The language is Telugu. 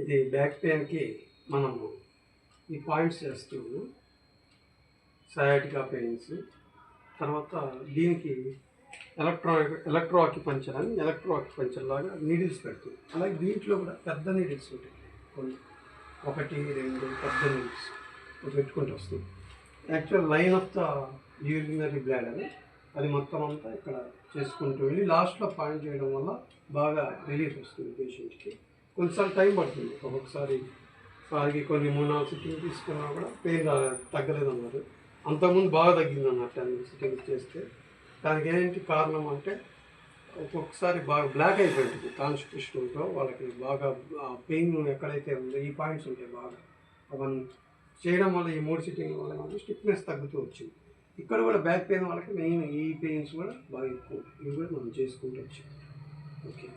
ఇది బ్యాక్ పెయిన్కి మనము ఈ పాయింట్స్ చేస్తున్నాము. Sciatica pains. తర్వాత దీనికి ఎలక్ట్రో ఆక్యుపంచర్ అని లాగా నీడిల్స్ పెడుతుంది. అలాగే దీంట్లో కూడా పెద్ద నీడిల్స్ ఉంటాయి, కొన్ని 1, 2 పెద్ద నీడిల్స్ పెట్టుకుంటూ వస్తుంది. Actual line of the urinary bladder అది మొత్తం అంతా ఇక్కడ చేసుకుంటూ వెళ్ళి లాస్ట్లో పాయింట్ చేయడం వల్ల బాగా రిలీఫ్ వస్తుంది పేషెంట్కి. కొన్నిసార్లు టైం పడుతుంది, ఒక్కొక్కసారి వారికి కొన్ని 3-4 సిట్టింగ్ తీసుకున్నా కూడా పెయిన్ తగ్గలేదన్నారు. అంతకుముందు బాగా తగ్గిందన్నారు 10 సిట్టింగ్స్ చేస్తే. దానికి ఏంటి కారణం అంటే ఒక్కొక్కసారి బాగా బ్లాక్ అయిపోయింది కాన్స్టిట్యూషన్తో, వాళ్ళకి బాగా పెయిన్ ఎక్కడైతే ఉందో ఈ పాయింట్స్ ఉంటాయి బాగా, అవన్నీ చేయడం వల్ల ఈ 3 సిట్టింగ్ వల్ల మనకి స్టిఫ్నెస్ తగ్గుతూ వచ్చింది. ఇక్కడ కూడా బ్యాక్ పెయిన్ వాళ్ళకి మెయిన్ ఈ పెయిన్స్ కూడా బాగా ఎక్కువ, ఇవి కూడా మనం చేసుకుంటూ వచ్చాం. ఓకే.